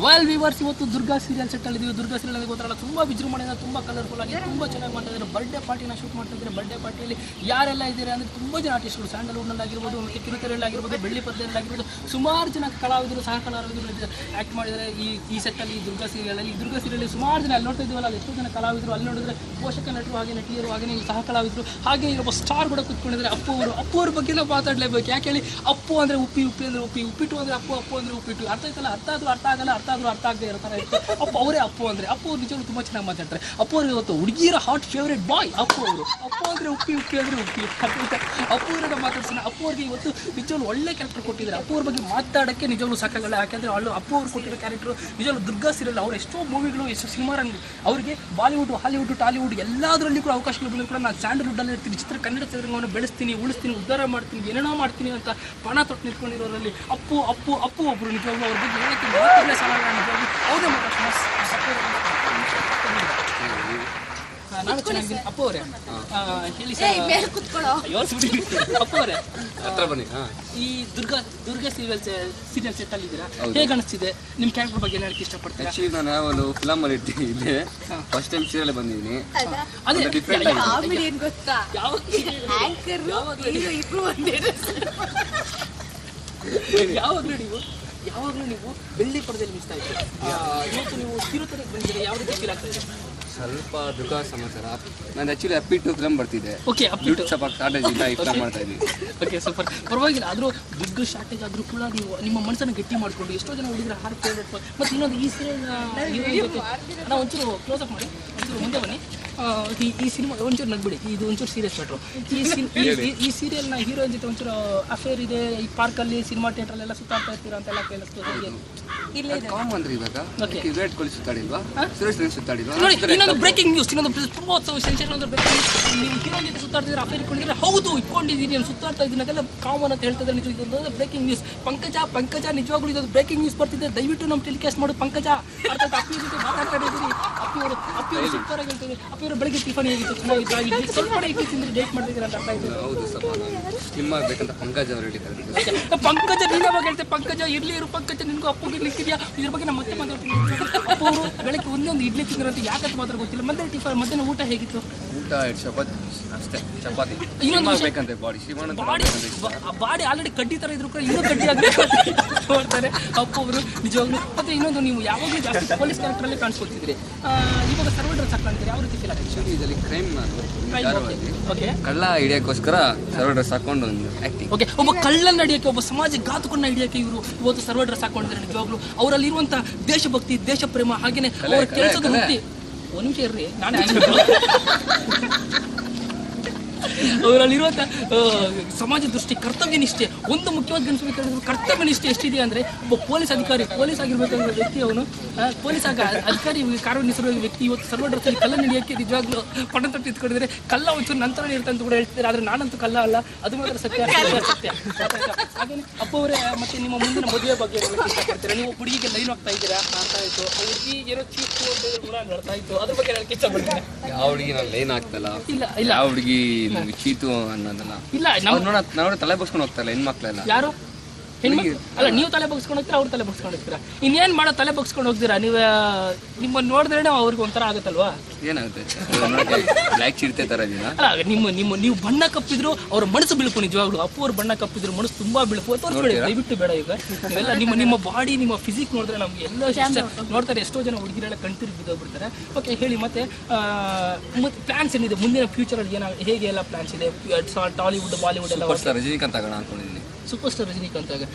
Well viewers, ಇವತ್ತು Durga serial set ಅಲ್ಲಿ ಇದೀವಿ. ದುರ್ಗಾ ಸೀರಿಯಲ್ ಗೊತ್ತಾಗಲ್ಲ, ತುಂಬಾ ವಿಜೃಂಭಣೆಯಿಂದ ತುಂಬಾ ಕಲರ್ಫುಲ್ ಆಗಿ ತುಂಬಾ ಚೆನ್ನಾಗಿ ಮಾಡ್ತಾ ಇದ್ದಾರೆ. ಬರ್ಡೇ ಪಾರ್ಟಿನ ಶೂಟ್ ಮಾಡ್ತಾ ಇದ್ದಾರೆ. ಬರ್ಡೇ ಪಾರ್ಟಿಯಲ್ಲಿ ಯಾರೆಲ್ಲ ಇದ್ದಾರೆ ಅಂದ್ರೆ ತುಂಬಾ ಜನ ಆರ್ಟಿಸ್ಟ್ಗಳು, ಸ್ಯಾಂಡಲ್ವುಡ್ನಲ್ಲಿ ಆಗಿರ್ಬೋದು, ಮತ್ತೆ ಕಿರುತೆರೆಯಲ್ಲಿ ಆಗಿರ್ಬೋದು, ಬೆಳ್ಳಿ ಪರದೆಯಲ್ಲಿ ಆಗಿರ್ಬೋದು, ಸುಮಾರು ಜನ ಕಲಾವಿದರು, ಸಹ ಕಲಾವಿದರು ಆಕ್ಟ್ ಮಾಡಿದ್ದಾರೆ ಈ ಸೆಟ್ ಅಲ್ಲಿ. ದುರ್ಗಾ ಸೀರಿಯಲ್ ಅಲ್ಲಿ, ದುರ್ಗಾ ಸೀರಿಯಲ್ ಸುಮಾರು ಜನ ಅಲ್ಲಿ ನೋಡ್ತಾ ಇದೀವಲ್ಲ, ಎಷ್ಟೋ ಜನ ಕಲಾವಿದರು ಅಲ್ಲಿ ನೋಡಿದ್ರೆ ಪೋಷಕ ನಟರು, ಹಾಗೆ ನಟಿಯರು, ಹಾಗೆ ಸಹ ಕಲಾವಿದರು, ಹಾಗೆ ಒಬ್ಬ ಸ್ಟಾರ್ ಕೂಡ ಕುತ್ಕೊಂಡಿದ್ದಾರೆ. ಅಪ್ಪು ಅವ್ರ ಬಗ್ಗೆ ನಾವು ಮಾತಾಡಲೇಬೇಕು. ಯಾಕೆ ಹೇಳಿ, ಅಪ್ಪು ಅಂದ್ರೆ ಉಪ್ಪಿ, ಉಪ್ಪಿ ಅಂದ್ರೆ ಉಪ್ಪಿ, ಉಪ್ಪಿಟ್ಟು ಅಂದ್ರೆ ಅಪ್ಪು, ಅಪ್ಪು ಅಂದ್ರೆ ಉಪ್ಪಿಟ್ಟು. ಅರ್ಥ ಆಯ್ತಲ್ಲ, ಅರ್ಥ ಆದ್ರೂ ಅರ್ಥ ಆಗಲ್ಲ, ಅರ್ಥ ಆದ್ರೂ ಅರ್ಥ ಆಗದೆ ಇರೋ ಥರ ಇತ್ತು. ಅವರೇ ಅಪ್ಪು ಅಂದ್ರೆ. ಅಪ್ಪು ಅವ್ರು ನಿಜವಾಗ್ಲೂ ತುಂಬಾ ಚೆನ್ನಾಗಿ ಮಾತಾಡ್ತಾರೆ. ಅಪ್ಪು ಅವ್ರಿಗೆ ಇವತ್ತು ಹುಡುಗಿಯರ ಹಾಟ್ ಫೇವ್ರೇಟ್ ಬಾಯ್ ಅಪ್ಪು ಅವರು. ಅಪ್ಪು ಅಂದ್ರೆ ಉಪ್ಪಿ, ಉಪ್ಪಿ ಅಂದ್ರೆ ಉಪ್ಪಿ. ಅಪ್ಪು ಅವರನ್ನ ಮಾತಾಡ್ಸೋಣ. ಅಪ್ಪು ಅವ್ರಿಗೆ ಇವತ್ತು ನಿಜವಾಗ್ಲೂ ಒಳ್ಳೆ ಕ್ಯಾರೆಕ್ಟರ್ ಕೊಟ್ಟಿದ್ದಾರೆ. ಅಪ್ಪು ಅವ್ರ ಬಗ್ಗೆ ಮಾತಾಡೋಕ್ಕೆ ನಿಜವಾಗ್ಲೂ ಸಾಕಾಗಲ್ಲ. ಯಾಕೆಂದ್ರೆ ಅಪ್ಪು ಅವ್ರು ಕೊಟ್ಟಿರೋ ಕ್ಯಾರೆಕ್ಟರ್ ನಿಜವಾಗ್ಲೂ ದುರ್ಗಾ ಸೀರಿಯಲ್ ಅವ್ರು ಎಷ್ಟೋ ಮೂವಿಗಳು, ಎಷ್ಟೋ ಸಿನಿಮಾ ಅವರಿಗೆ ಬಾಲಿವುಡ್, ಹಾಲಿವುಡ್, ಟಾಲಿವುಡ್ ಎಲ್ಲದರಲ್ಲಿ ಕೂಡ ಅವಕಾಶಗಳು ಬಂದರೂ ಕೂಡ ನಾನು ಸ್ಯಾಂಡಲ್ವುಡ್ಡಲ್ಲಿ ಇರ್ತೀನಿ, ಕನ್ನಡ ಚಿತ್ರರಂಗವನ್ನು ಬೆಳೆಸ್ತೀನಿ, ಉಳಿಸ್ತೀನಿ, ಉದ್ಧಾರ ಮಾಡ್ತೀನಿ, ಏನೇನೋ ಮಾಡ್ತೀನಿ ಅಂತ ಪಣ ತೊಟ್ಟು ನಿಂತ್ಕೊಂಡಿರೋರಲ್ಲಿ ಅಪ್ಪು ಅಪ್ಪು ಅಪ್ಪು ಒಬ್ಬರು. ನಿಜವಾಗ್ಲೂ ಅವ್ರ ಬಗ್ಗೆ ಹೇಳಕ್ಕೆ ಮಾತಾಡಲೇ ಸಾಲ. ನಿಜವಾಗ್ಲೂ ಅವ್ರೇ ನಾನು ಚೆನ್ನಾಗಿದ್ದೀನಿ. ಅಪ್ಪು ಅವರೇ ಹೇಳಿ ಅಪ್ಪು ಅವರೇ, ಈ ದುರ್ಗಾ ಸೀರಿಯಲ್ ಸೆಟ್ ಅಲ್ಲಿ ಇದ್ದೀರಾ, ಹೇಗೆ ಅನಿಸ್ತಿದೆ? ನಿಮ್ಮ ಕ್ಯಾರೆಕ್ಟರ್ ಬಗ್ಗೆ ಹೇಳಕ್ಕೆ ಇಷ್ಟಪಡ್ತೀನಿ. ಆಕ್ಚುಲಿ ನಾನು ಯಾವಾಗಲೂ ಫಿಲಮ್ ಅಲ್ಲಿ ಇದ್ದೆ, ಫಸ್ಟ್ ಟೈಮ್ ಸೀರಿಯಲ್ ಬಂದಿದ್ದೀನಿ. ಯಾವಾಗಲೂ ನೀವು ಬೆಳ್ಳಿ ಪರದೆಯಲ್ಲಿ ಮಿಸ್ತಾ ಇದ್ದೀರಿ. ಇವತ್ತು ನೀವು ಕಿರುತೆರೆಗೆ ಬಂದಿದ್ದೀರಿ, ಯಾವ ರೀತಿ ಫೀಲ್ ಆಗ್ತಾ ಇದೆ? ಸ್ವಲ್ಪ ದುರ್ಗಾ ಸಮಾಚಾರ. ನಾನು ಆಕ್ಚುಲಿ ಅಪ್ಪಿಟ್ಟು ಫಿಲಮ್ ಬರ್ತಿದ್ದೆ. ಓಕೆ, ಅಪ್ಪಿಟ್ಟು ಸ್ವಲ್ಪ ಶಾರ್ಟೇಜ್ ಇಲ್ಲ, ಈ ಫಿಲಮ್ ಮಾಡ್ತಾ ಇದ್ದೀವಿ. ಓಕೆ, ಸೂಪರ್, ಪರವಾಗಿಲ್ಲ. ಆದರೂ ದುಡ್ಡು ಶಾರ್ಟೇಜ್ ಆದರೂ ಕೂಡ ನೀವು ನಿಮ್ಮ ಮನಸ್ಸನ್ನು ಗಟ್ಟಿ ಮಾಡಿಕೊಂಡು ಎಷ್ಟೋ ಜನ ಹುಡುಗರ ಹಾರ್ಟ್ ಫೇವ್ರೇಟ್. ಮತ್ತು ಇನ್ನೊಂದು ಈ ಸೀರಿಯಲ್ ನಾವು ಒಂಚೂರು ಕ್ಲೋಸ್ ಅಪ್ ಮಾಡಿ, ಒಂಚೂರು ಮುಂದೆ ಬನ್ನಿ. ಈ ಸಿನಿಮಾ ಒಂಚೂರು ನಗ್ಬಿಡಿ, ಇದು ಒಂಚೂರು ಸೀರಿಯಸ್ ಮ್ಯಾಟ್ರು. ಈ ಸೀರಿಯಲ್ನ ಹೀರೋಯಿನ್ ಜೊತೆ ಒಂಚೂರು ಅಫೇರ್ ಇದೆ. ಈ ಪಾರ್ಕಲ್ಲಿ, ಸಿನಿಮಾ ಥಿಯೇಟ್ರಲ್ಲೆಲ್ಲ ಸುತ್ತಾಡ್ತಾ ಇರ್ತೀರಾ ಅಂತೆಲ್ಲ ಕೇಳಿಸ್ತು. ಕಾಮನ್ ರೀ ಇವಾಗ. ವಿರಾಟ್ ಕೊಹ್ಲಿ ಸುತ್ತಾಡಿಲ್ವಾ? ಸುರೇಶ್ ರೈನಾ ಸುತ್ತಾಡಿಲ್ವಾ? ಇನ್ನೊಂದು ಬ್ರೇಕಿಂಗ್ ನ್ಯೂಸ್, ಇನ್ನೊಂದು ತುಂಬಾ ಸೆನ್ಸೇಷನ್ ಅಂದ್ರೆ ಬ್ರೇಕಿಂಗ್ ನ್ಯೂಸ್. ನೀವು ಹೀರೋಯಿನ್ ಜೊತೆ ಸುತ್ತಾಡ್ತಿದ್ರೆ, ಅಫೇರ್ ಇಟ್ಕೊಂಡಿದ್ರೆ, ಹೌದು ಇಟ್ಕೊಂಡಿದ್ದೀನಿ, ನಾನು ಸುತ್ತಾಡ್ತಾ ಇದ್ದೀನಿ ಅದೆಲ್ಲ ಕಾಮನ್ ಅಂತ ಹೇಳ್ತಿದ್ರೆ ನಿಜ. ಇದೊಂದು ಬ್ರೇಕಿಂಗ್ ನ್ಯೂಸ್. ಪಂಕಜ ನಿಜವಾಗ್ಲೂ ಇದೊಂದು ಬ್ರೇಕಿಂಗ್ ನ್ಯೂಸ್ ಬರ್ತಿದೆ. ದಯವಿಟ್ಟು ನಮ್ಮ ಟೆಲಿಕಾಸ್ಟ್ ಮಾಡು ಪಂಕಜ. ಅಪ್ಪಿ ಜೊತೆ ಮಾತಾಡ್ತಾ ಇದ್ದೀರಿ. ಅಪ್ಪಿ ಸೂಪರ್ ಆಗಿ ಹೇಳ್ತೀವಿ. ಅಪ್ಪಿ ಅವರು ಬೆಳಗ್ಗೆ ಟಿಫನ್ ಹೇಗಿತ್ತು? ಚೆನ್ನಾಗಿತ್ತು. ಸ್ವಲ್ಪ ಇಡ್ಲಿ ತಿಂದ್ರೆ ಡೇಟ್ ಮಾಡ್ತಿದ್ದೀರ ಅಂತ ಅರ್ಥ ಆಯ್ತು. ಹೌದು, ಸ್ವಲ್ಪ ಸ್ಲಿಮ್ ಆಗ್ಬೇಕಂತ ಪಂಕಜ್ ಅವರು ಹೇಳಿದ್ದಾರೆ. ಪಂಕಜ ನೀನಾವಾಗ ಹೇಳ್ತೇವೆ, ಪಂಕಜ ಇರ್ಲಿ ಇರು ಪಂಕಜ, ನಿನ್ಗೂ ಅಪ್ಪುಗೆ ಇರ್ಲಿಕ್ಕಿದೆಯಾ? ಇದ್ರ ಬಗ್ಗೆ ನಮ್ಮ ಮತ್ತೆ ಮಾತಾಡ್ತೀನಿ. ಅಪ್ಪ ಅವರು ಬೆಳಗ್ಗೆ ಒಂದೊಂದು ಇಡ್ಲಿ ತಿಂದ್ರು ಅಂತ ಯಾಕಂತ ಮಾತ್ರ ಗೊತ್ತಿಲ್ಲ. ಮತ್ತೆ ಟಿಫನ್ ಮಧ್ಯಾಹ್ನ ಊಟ ಹೇಗಿತ್ತು? ಊಟ ಚಪಾತಿ ಅಷ್ಟೇ. ಚಪಾತಿ ಬೇಕಂತೆ ಬಾಡಿ ಆಲ್ರೆಡಿ ಕಡ್ಡಿ ತರ ಇದ್ರು ಕೂಡ ಇನ್ನೂ ಕಡ್ಡಿ ಆಗಬೇಕು ನೋಡ್ತಾರೆ ಅಪ್ಪ ಅವರು ನಿಜವಾಗ್ಲೂ. ಮತ್ತೆ ಇನ್ನೊಂದು, ನೀವು ಯಾವಾಗಲೂ ಜಾಸ್ತಿ ಪೊಲೀಸ್ ಕ್ಯಾರೆಕ್ಟರಲ್ಲಿ ಕಾಣಿಸ್ಕೊಳ್ತಿದ್ರಿ, ಇವಾಗ ಸರ್ವ ಡ್ರೆಸ್ ಹಾಕೊಂಡಿದ್ರೆ ಯಾವ ರೀತಿ ಫೀಲ್ ಆಗುತ್ತೆ? ಇದರಲ್ಲಿ ಕ್ರೈಮ್ ಕಳ್ಳ ಹಿಡಿಯೋಕ್ಕೋಸ್ಕರ ಸರ್ವ ಡ್ರೆಸ್ ಹಾಕೊಂಡು ಒಂದು ಆಕ್ಟಿಂಗ್. ಓಕೆ, ಒಬ್ಬ ಕಳ್ಳನ್ನ ಹಿಡಿಯೋಕೆ, ಒಬ್ಬ ಸಮಾಜ ಘಾತುಕನ್ನ ಹಿಡಿಯೋಕೆ ಇವರು ಇವತ್ತು ಸರ್ವ ಡ್ರೆಸ್ ಹಾಕೊಂಡಿದ್ದಾರೆ. ನಿಜವಾಗ್ಲೂ ಅವರಲ್ಲಿ ಇರುವಂತ ದೇಶಭಕ್ತಿ, ದೇಶ ಪ್ರೇಮ, ಹಾಗೇನೆ ಅವರ ಕೆಲಸದ ವೃತ್ತಿ. ಒಂದು ನಿಮಿಷ ಇರ್ರಿ, ನಾನೇ ಅವರಲ್ಲಿರುವಂಥ ಸಮಾಜ ದೃಷ್ಟಿ, ಕರ್ತವ್ಯ ನಿಷ್ಠೆ. ಒಂದು ಮುಖ್ಯವಾದ ಗಣಿಸಬೇಕಾದ್ರೆ ಕರ್ತವ್ಯ ನಿಷ್ಠೆ ಎಷ್ಟಿದೆ ಅಂದರೆ, ಒಬ್ಬ ಪೊಲೀಸ್ ಅಧಿಕಾರಿ, ಪೊಲೀಸ್ ಆಗಿರ್ಬೇಕಾಗಿರೋ ವ್ಯಕ್ತಿ, ಅವನು ಪೊಲೀಸ್ ಅಧಿಕಾರಿ ಕಾರ್ಯನಿರ್ವಹಿಸಿರುವ ವ್ಯಕ್ತಿ ಇವತ್ತು ಸರ್ವ ಡ್ರೆಸ್ಸಲ್ಲಿ ಕಲ್ಲ ಹಿಡಿಯೋಕ್ಕೆ ನಿಜವಾಗ್ಲೂ ಪಣ ತೊಟ್ಟು ಇತ್ಕೊಂಡಿದ್ರೆ, ಕಲ್ಲ ಒಂಚೂರು ನಂತರ ಇರುತ್ತೆ ಅಂತ ಕೂಡ ಹೇಳ್ತಿದ್ದಾರೆ. ಆದರೆ ನಾನಂತೂ ಕಲ್ಲ ಅಲ್ಲ, ಅದು ಮಾತ್ರ ಸತ್ಯ. ಹಾಗೇನೆ ಅಪ್ಪ ಅವರೇ, ಮತ್ತೆ ನಿಮ್ಮ ಮುಂದಿನ ಮದುವೆ ಬಗ್ಗೆ ಇಷ್ಟಪಡ್ತೀರಾ? ನೀವು ಹುಡುಗಿಗೆ ಲೈನ್ ಆಗ್ತಾ ಇದ್ದೀರಾ ಅಂತ ಆಯಿತು, ಹುಡುಗಿ ಏನೋ ಚೀಪು ಅಂತ ಕೂಡ ನೋಡ್ತಾ ಇತ್ತು, ಅದ್ರ ಬಗ್ಗೆ ಹೇಳಕ್ಕೆ ಇಷ್ಟಪಡ್ತೀನಿ. ಯಾವ ಹುಡುಗಿ ನಾನು ಲೈನ್ ಆಗ್ತಲ್ಲ, ಇಲ್ಲ ಇಲ್ಲ, ಯಾವ ಹುಡುಗಿ ಚೀತು ಅನ್ನೋದಲ್ಲ. ಇಲ್ಲ, ನೋಡ ತಲೆ ಬಗ್ಸ್ಕೊಂಡು ಹೋಗ್ತಾರಲ್ಲ ಹೆಣ್ಮಕ್ಳೆಲ್ಲ. ಯಾರು ಹೆಣ್ಮಕ್ಳು ಅಲ್ಲ, ನೀವು ತಲೆ ಬಗ್ಸ್ಕೊಂಡು ಹೋಗ್ತೀರಾ, ಅವ್ರು ತಲೆ ಬಗ್ಸ್ಕೊಂಡು ಹೋಗ್ತೀರಾ? ಇನ್ನೇನು ಮಾಡೋ, ತಲೆ ಬಗ್ಸ್ಕೊಂಡು ಹೋಗ್ತೀರಾ ನೀವು? ನಿಮ್ಮನ್ನು ನೋಡಿದ್ರೆ ಅವ್ರಿಗೆ ಒಂಥರ ಆಗುತ್ತಲ್ವಾ? ಏನಾಗುತ್ತೆ, ಬ್ಲ್ಯಾಕ್ ಚಿರತೆ ತರ ಇದೆಯಾ? ಅಲ್ಲ, ನೀವು ಬಣ್ಣ ಕಪ್ಪಿದ್ರು ಅವ್ರ ಮನಸ್ಸು ಬಿಳುಪು. ನಿಜವಾಗ್ಲು ಅಪ್ಪು ಅವ್ರು ಬಣ್ಣ ಕಪ್ಪಿದ್ರು ಮನಸ್ಸು ತುಂಬಾ ಬಿಳುಪು. ತೋರಿಸ್ಬೇಡಿ, ದಯವಿಟ್ಟು ಬೇಡ. ಈಗ ಇವೆಲ್ಲ ನಿಮ್ಮ ಬಾಡಿ, ನಿಮ್ಮ ಫಿಸಿಕ್ ನೋಡಿದ್ರೆ ನಮ್ಗೆ ಎಲ್ಲ ನೋಡ್ತಾರೆ. ಎಷ್ಟೋ ಜನ ಹುಡುಗಿರೆಲ್ಲ ಕಣ್ತಿರು ಬಿದ್ದೋಗ್ಬಿಡ್ತಾರೆ. ಓಕೆ, ಹೇಳಿ ಮತ್ತೆ ಪ್ಲಾನ್ಸ್ ಏನಿದೆ ಮುಂದಿನ ಫ್ಯೂಚರಲ್ಲಿ? ಹೇಗೆ ಎಲ್ಲ ಪ್ಲಾನ್ಸ್ ಇದೆ? ಟಾಲಿವುಡ್, ಬಾಲಿವುಡ್ ಎಲ್ಲ ರಜನಿಕಾಂತ್ ಆಗೋಣ ಅನ್ಕೊಂಡಿದ್ದೀನಿ. ಸೂಪರ್ ಸ್ಟಾರ್ ರಜನಿಕಾಂತ್ ಆಗ